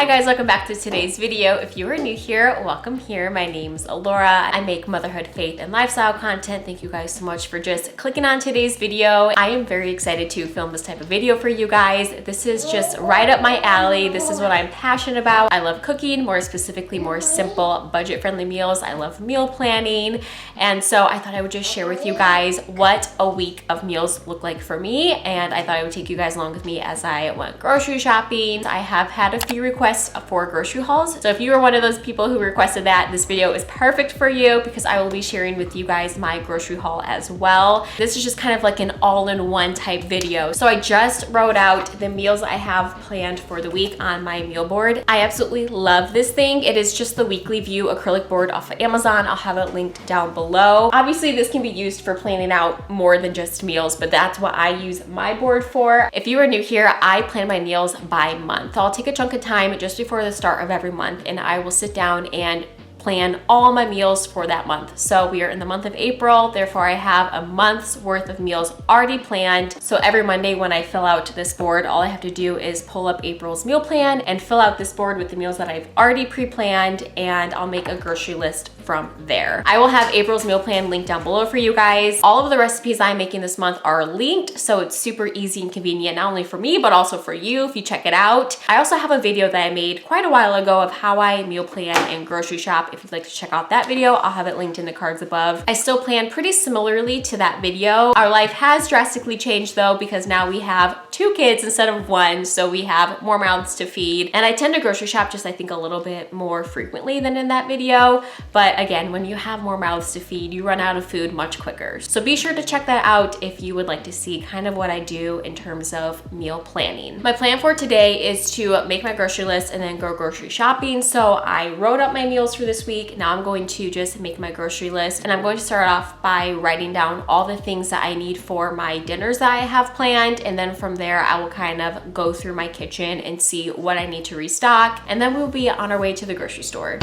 Hi guys, welcome back to today's video. If you are new here, welcome here. My name's Laura. I make motherhood, faith, and lifestyle content. Thank you guys so much for just clicking on today's video. I am very excited to film this type of video for you guys. This is just right up my alley. This is what I'm passionate about. I love cooking, more specifically, more simple, budget-friendly meals. I love meal planning. And so I thought I would just share with you guys what a week of meals look like for me. And I thought I would take you guys along with me as I went grocery shopping. I have had a few requests for grocery hauls. So if you are one of those people who requested that, this video is perfect for you because I will be sharing with you guys my grocery haul as well. This is just kind of like an all-in-one type video. So I just wrote out the meals I have planned for the week on my meal board. I absolutely love this thing. It is just the Weekly View acrylic board off of Amazon. I'll have it linked down below. Obviously, this can be used for planning out more than just meals, but that's what I use my board for. If you are new here, I plan my meals by month. I'll take a chunk of time just before the start of every month and I will sit down and plan all my meals for that month. So we are in the month of April, therefore I have a month's worth of meals already planned. So every Monday when I fill out this board, all I have to do is pull up April's meal plan and fill out this board with the meals that I've already pre-planned, and I'll make a grocery list from there. I will have April's meal plan linked down below for you guys. All of the recipes I'm making this month are linked, so it's super easy and convenient, not only for me, but also for you if you check it out. I also have a video that I made quite a while ago of how I meal plan and grocery shop. If you'd like to check out that video, I'll have it linked in the cards above. I still plan pretty similarly to that video. Our life has drastically changed though, because now we have 2 kids instead of 1, so we have more mouths to feed. And I tend to grocery shop just, I think, a little bit more frequently than in that video. But again, when you have more mouths to feed, you run out of food much quicker. So be sure to check that out if you would like to see kind of what I do in terms of meal planning. My plan for today is to make my grocery list and then go grocery shopping. So I wrote up my meals for this week. Now I'm going to just make my grocery list, and I'm going to start off by writing down all the things that I need for my dinners that I have planned, and then from there I will kind of go through my kitchen and see what I need to restock, and then we'll be on our way to the grocery store.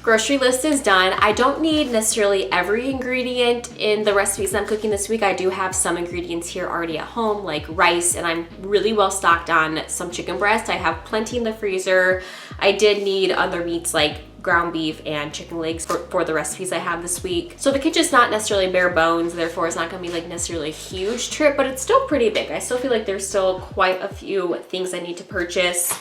Grocery list is done. I don't need necessarily every ingredient in the recipes I'm cooking this week. I do have some ingredients here already at home, like rice, and I'm really well stocked on some chicken breast. I have plenty in the freezer. I did need other meats like ground beef and chicken legs for the recipes I have this week. So the kitchen's not necessarily bare bones, therefore it's not gonna be like necessarily a huge trip, but it's still pretty big. I still feel like there's still quite a few things I need to purchase.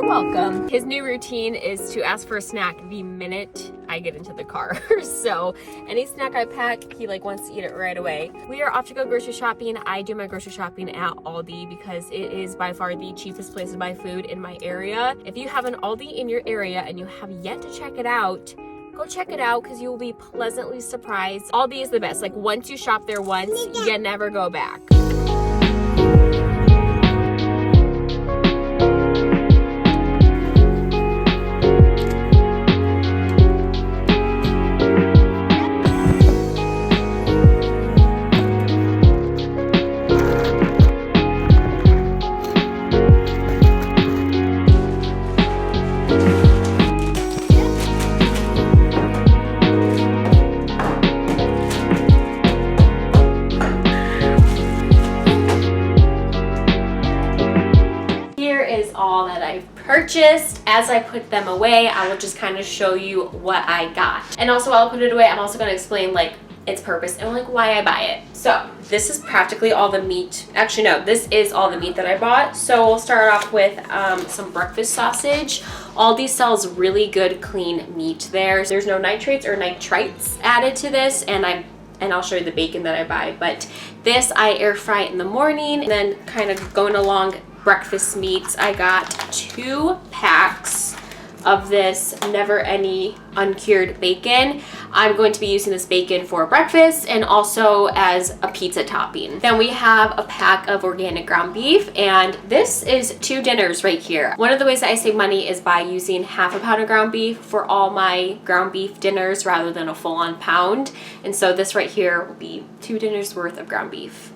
Welcome. His new routine is to ask for a snack the minute I get into the car. So any snack I pack, he wants to eat it right away. We are off to go grocery shopping. I do my grocery shopping at Aldi because it is by far the cheapest place to buy food in my area. If you have an Aldi in your area and you have yet to check it out, go check it out because you will be pleasantly surprised. Aldi is the best. Like, once you shop there once, you never go back. Purchased. As I put them away, I will just kind of show you what I got. And also while I put it away, I'm also going to explain its purpose and why I buy it. So this is practically all the meat. Actually, no, this is all the meat that I bought. So we'll start off with some breakfast sausage. Aldi sells really good clean meat there. There's no nitrates or nitrites added to this, and I'll show you the bacon that I buy. But this I air fry in the morning, and then kind of going along breakfast meats, I got 2 packs of this never any uncured bacon. I'm going to be using this bacon for breakfast and also as a pizza topping. Then we have a pack of organic ground beef, and this is 2 dinners right here. One of the ways that I save money is by using half a pound of ground beef for all my ground beef dinners rather than a full-on pound. And so this right here will be 2 dinners worth of ground beef.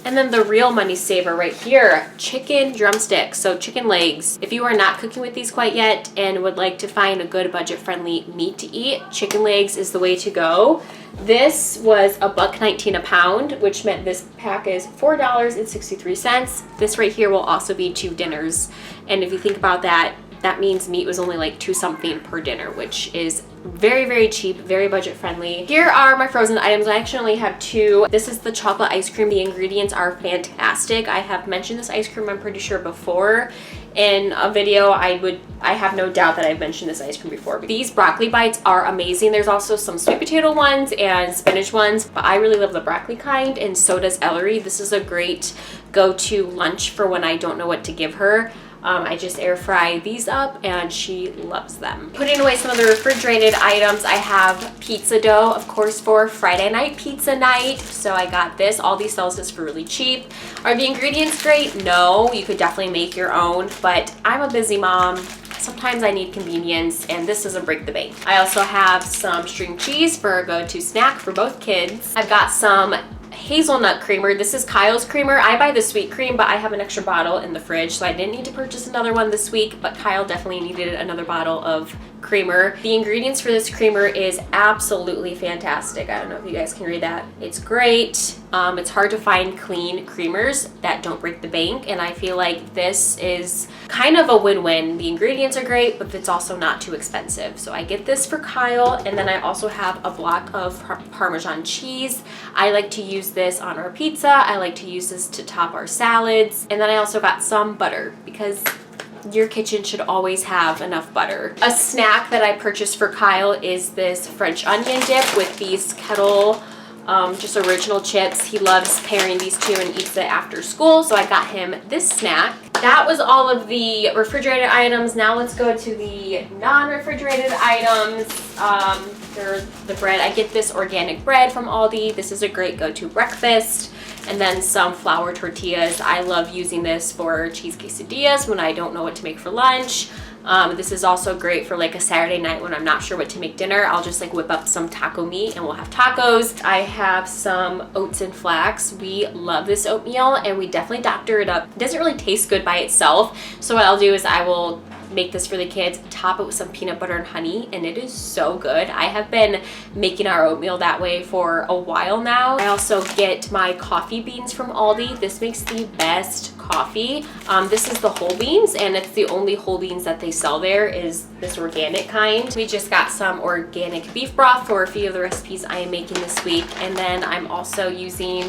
And then the real money saver right here, chicken drumsticks, so chicken legs. If you are not cooking with these quite yet and would like to find a good budget-friendly meat to eat, chicken legs is the way to go. This was $1.19 a pound, which meant this pack is $4.63. This right here will also be 2 dinners. And if you think about that, that means meat was only like 2 something per dinner, which is very, very cheap, very budget friendly. Here are my frozen items. I actually only have 2. This is the chocolate ice cream. The ingredients are fantastic. I have mentioned this ice cream, I'm pretty sure, before in a video. I have no doubt that I've mentioned this ice cream before. These broccoli bites are amazing. There's also some sweet potato ones and spinach ones, but I really love the broccoli kind, and so does Ellery. This is a great go-to lunch for when I don't know what to give her. I just air fry these up and she loves them. Putting away some of the refrigerated items, I have pizza dough, of course, for Friday night pizza night. So I got this. Aldi sells this for really cheap. Are the ingredients great? No, you could definitely make your own, but I'm a busy mom. Sometimes I need convenience, and this doesn't break the bank. I also have some string cheese for a go-to snack for both kids. I've got some hazelnut creamer. This is Kyle's creamer. I buy the sweet cream, but I have an extra bottle in the fridge, so I didn't need to purchase another one this week, but Kyle definitely needed another bottle of creamer. The ingredients for this creamer is absolutely fantastic. I don't know if you guys can read that. It's great. It's hard to find clean creamers that don't break the bank, and I feel like this is kind of a win-win. The ingredients are great, but it's also not too expensive. So I get this for Kyle, and then I also have a block of Parmesan cheese. I like to use this on our pizza. I like to use this to top our salads. And then I also got some butter because your kitchen should always have enough butter. A snack that I purchased for Kyle is this French onion dip with these Kettle just original chips. He loves pairing these two and eats it after school, so I got him this snack. That was all of the refrigerated items. Now let's go to the non-refrigerated items. There's the bread. I get this organic bread from Aldi. This is a great go-to breakfast. And then some flour tortillas. I love using this for cheese quesadillas when I don't know what to make for lunch. This is also great for like a Saturday night when I'm not sure what to make dinner. I'll just like whip up some taco meat and we'll have tacos. I have some oats and flax. We love this oatmeal and we definitely doctor it up. It doesn't really taste good by itself. So what I'll do is I will make this for the kids, top it with some peanut butter and honey, and it is so good. I have been making our oatmeal that way for a while now. I also get my coffee beans from Aldi. This makes the best coffee. This is the whole beans, and it's the only whole beans that they sell there is this organic kind. We just got some organic beef broth for a few of the recipes I am making this week, and then I'm also using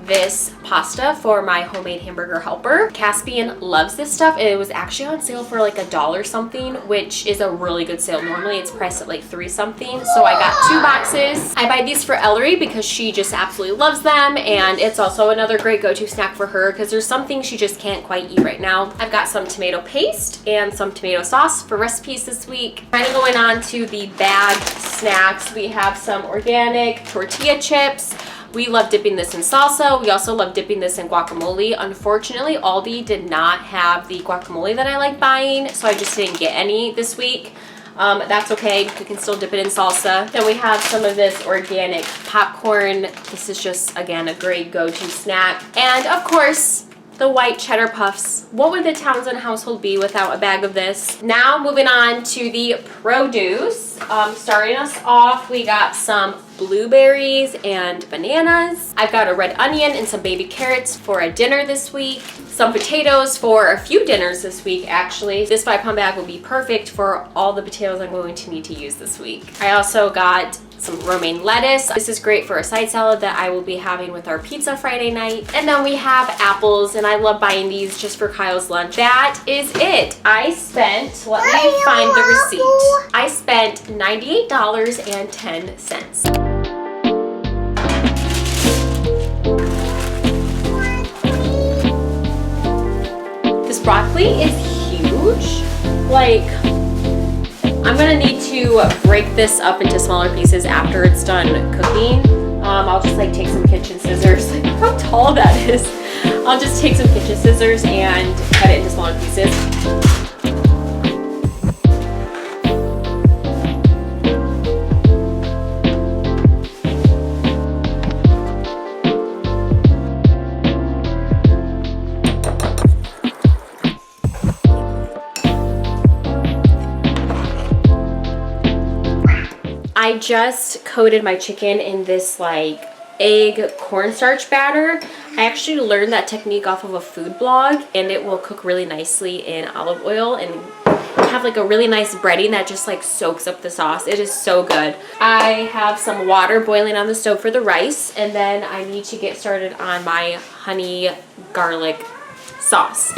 this pasta for my homemade hamburger helper. Caspian loves this stuff. It was actually on sale for like $1 something, which is a really good sale. Normally it's priced at like $3 something. So I got 2 boxes. I buy these for Ellery because she just absolutely loves them, and it's also another great go-to snack for her because there's some things she just can't quite eat right now. I've got some tomato paste and some tomato sauce for recipes this week. Kind of going on to the bag snacks. We have some organic tortilla chips. We love dipping this in salsa. We also love dipping this in guacamole. Unfortunately, Aldi did not have the guacamole that I like buying, so I just didn't get any this week. That's okay. You can still dip it in salsa. Then we have some of this organic popcorn. This is just, again, a great go-to snack. And of course, the white cheddar puffs. What would the Townsend household be without a bag of this? Now moving on to the produce. Starting us off, we got some blueberries and bananas. I've got a red onion and some baby carrots for a dinner this week. Some potatoes for a few dinners this week, actually. This 5-pound bag will be perfect for all the potatoes I'm going to need to use this week. I also got some romaine lettuce. This is great for a side salad that I will be having with our pizza Friday night. And then we have apples, and I love buying these just for Kyle's lunch. That is it. I spent, let me find the receipt. I spent $98.10. This broccoli is huge. Like, I'm gonna need to break this up into smaller pieces after it's done cooking. I'll just like take some kitchen scissors. Like, how tall that is. I'll just take some kitchen scissors and cut it into smaller pieces. I just coated my chicken in this like egg cornstarch batter. I actually learned that technique off of a food blog, and it will cook really nicely in olive oil and have like a really nice breading that just like soaks up the sauce. It is so good. I have some water boiling on the stove for the rice, and then I need to get started on my honey garlic sauce.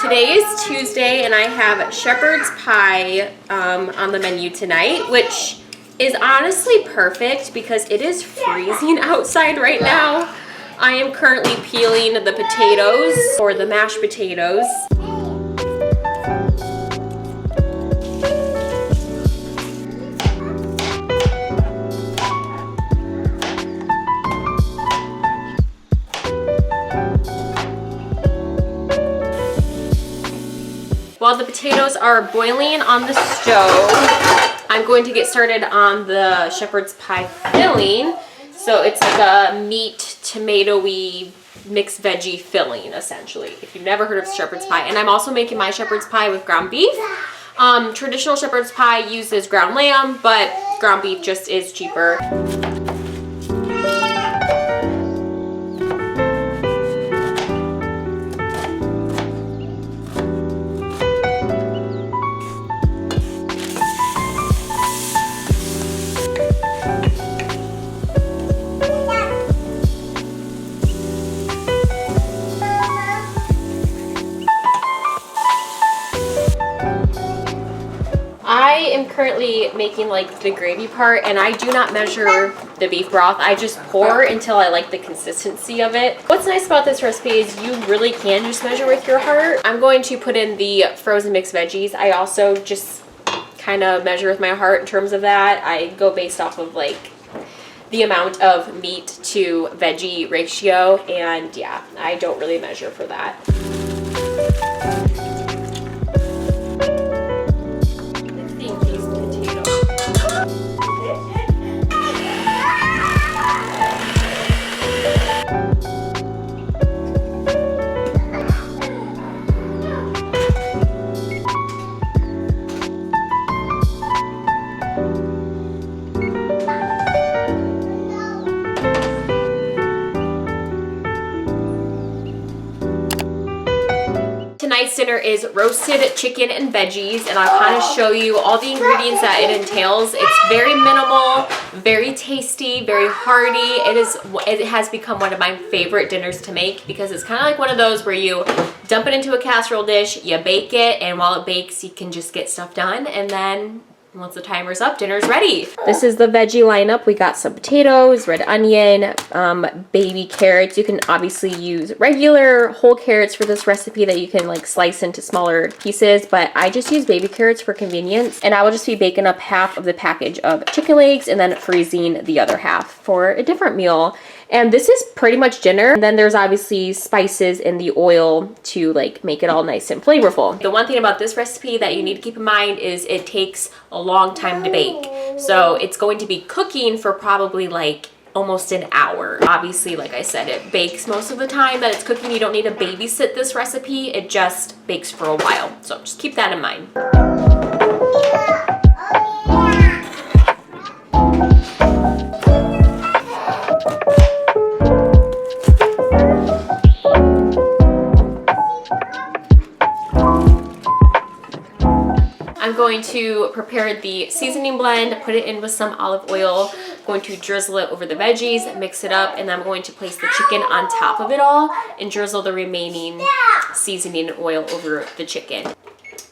Today is Tuesday, and I have shepherd's pie on the menu tonight, which is honestly perfect because it is freezing outside right now. I am currently peeling the potatoes, or the mashed potatoes. While the potatoes are boiling on the stove, I'm going to get started on the shepherd's pie filling. So it's like a meat, tomato-y, mixed veggie filling, essentially, if you've never heard of shepherd's pie. And I'm also making my shepherd's pie with ground beef. Traditional shepherd's pie uses ground lamb, but ground beef just is cheaper. I am currently making like the gravy part, and I do not measure the beef broth. I just pour until I like the consistency of it. What's nice about this recipe is you really can just measure with your heart. I'm going to put in the frozen mixed veggies. I also just kind of measure with my heart in terms of that. I go based off of like the amount of meat to veggie ratio, and yeah, I don't really measure for that. Tonight's dinner is roasted chicken and veggies, and I'll kind of show you all the ingredients that it entails. It's very minimal, very tasty, very hearty. It has become one of my favorite dinners to make because it's kind of like one of those where you dump it into a casserole dish, you bake it, and while it bakes, you can just get stuff done, and then once the timer's up, dinner's ready. This is the veggie lineup. We got some potatoes, red onion, baby carrots. You can obviously use regular whole carrots for this recipe that you can like slice into smaller pieces, but I just use baby carrots for convenience. And I will just be baking up half of the package of chicken legs and then freezing the other half for a different meal. And this is pretty much dinner. And then there's obviously spices in the oil to like make it all nice and flavorful. The one thing about this recipe that you need to keep in mind is it takes a long time to bake. So it's going to be cooking for probably like almost an hour. Obviously, like I said, it bakes most of the time that it's cooking. You don't need to babysit this recipe. It just bakes for a while. So just keep that in mind. going to prepare the seasoning blend, put it in with some olive oil. I'm going to drizzle it over the veggies, mix it up, and then I'm going to place the chicken on top of it all and drizzle the remaining seasoning oil over the chicken.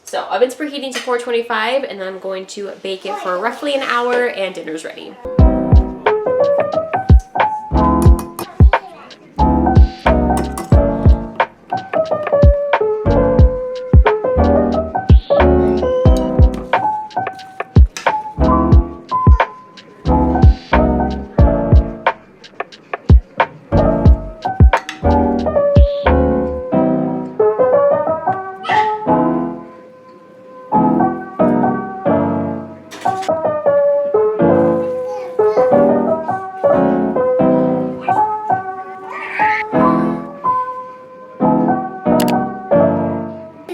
So oven's preheating to 425, and then I'm going to bake it for roughly an hour, and dinner's ready.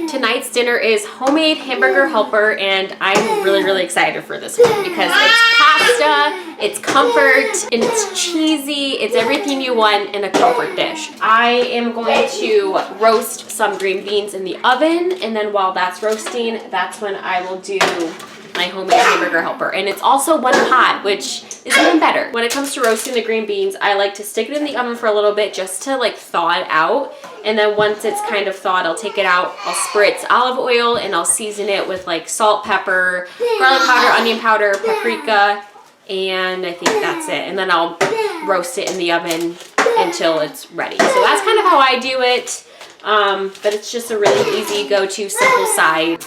Tonight's dinner is homemade hamburger helper, and I'm really excited for this one because it's pasta, it's comfort, and it's cheesy. It's everything you want in a comfort dish. I am going to roast some green beans in the oven, and then while that's roasting, that's when I will do my homemade hamburger helper. And it's also one pot, which is even better. When it comes to roasting the green beans, I like to stick it in the oven for a little bit just to like thaw it out. And then once it's kind of thawed, I'll take it out, I'll spritz olive oil, and I'll season it with like salt, pepper, garlic powder, onion powder, paprika, and I think that's it. And then I'll roast it in the oven until it's ready. So that's kind of how I do it. But it's just a really easy go-to simple side.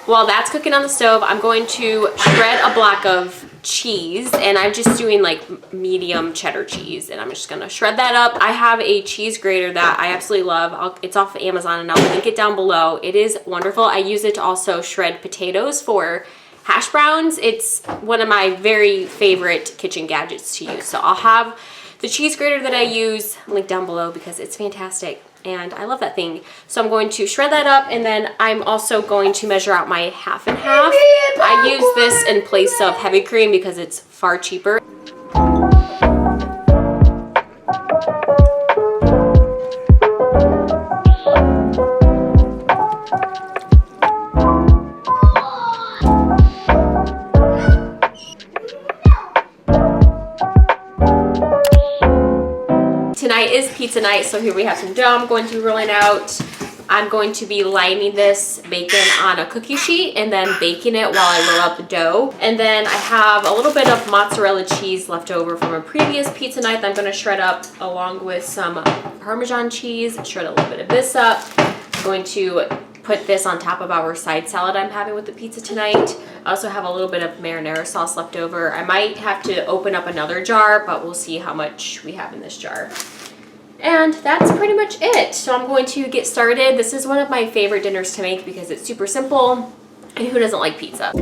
While that's cooking on the stove, I'm going to shred a block of cheese, and I'm just doing like medium cheddar cheese, and I'm just gonna shred that up. I have a cheese grater that I absolutely love. It's off of Amazon, and I'll link it down below. It is wonderful. I use it to also shred potatoes for hash browns. It's one of my very favorite kitchen gadgets to use. So I'll have the cheese grater that I use linked down below because it's fantastic. And I love that thing. So I'm going to shred that up, and then I'm also going to measure out my half and half. I use this in place of heavy cream because it's far cheaper. Tonight is pizza night, so here we have some dough I'm going to be rolling out. I'm going to be lining this bacon on a cookie sheet and then baking it while I roll out the dough. And then I have a little bit of mozzarella cheese left over from a previous pizza night that I'm going to shred up along with some Parmesan cheese. Shred a little bit of this up. I'm going to put this on top of our side salad I'm having with the pizza tonight. I also have a little bit of marinara sauce left over. I might have to open up another jar, but we'll see how much we have in this jar. And that's pretty much it. So I'm going to get started. This is one of my favorite dinners to make because it's super simple, and who doesn't like pizza?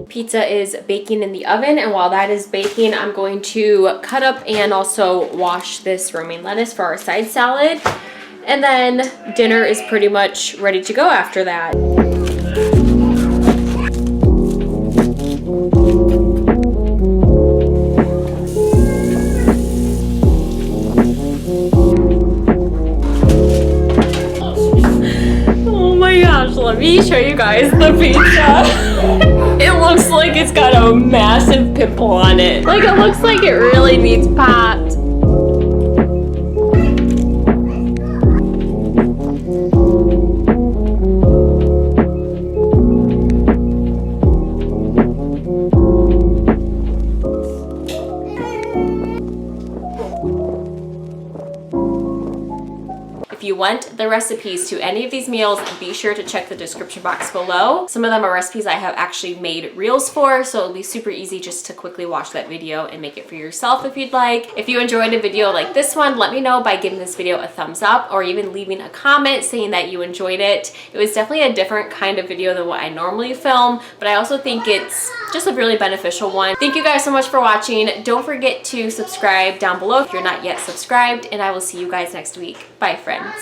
Pizza is baking in the oven, and while that is baking, I'm going to cut up and also wash this romaine lettuce for our side salad. And then dinner is pretty much ready to go after that. Oh my gosh, let me show you guys the pizza. It looks like it's got a massive pimple on it. Like, it looks like it really needs popped. If you want the recipes to any of these meals, be sure to check the description box below. Some of them are recipes I have actually made reels for, so it'll be super easy just to quickly watch that video and make it for yourself if you'd like. If you enjoyed a video like this one, let me know by giving this video a thumbs up or even leaving a comment saying that you enjoyed it. It was definitely a different kind of video than what I normally film, but I also think it's just a really beneficial one. Thank you guys so much for watching. Don't forget to subscribe down below if you're not yet subscribed, and I will see you guys next week. Bye, friends.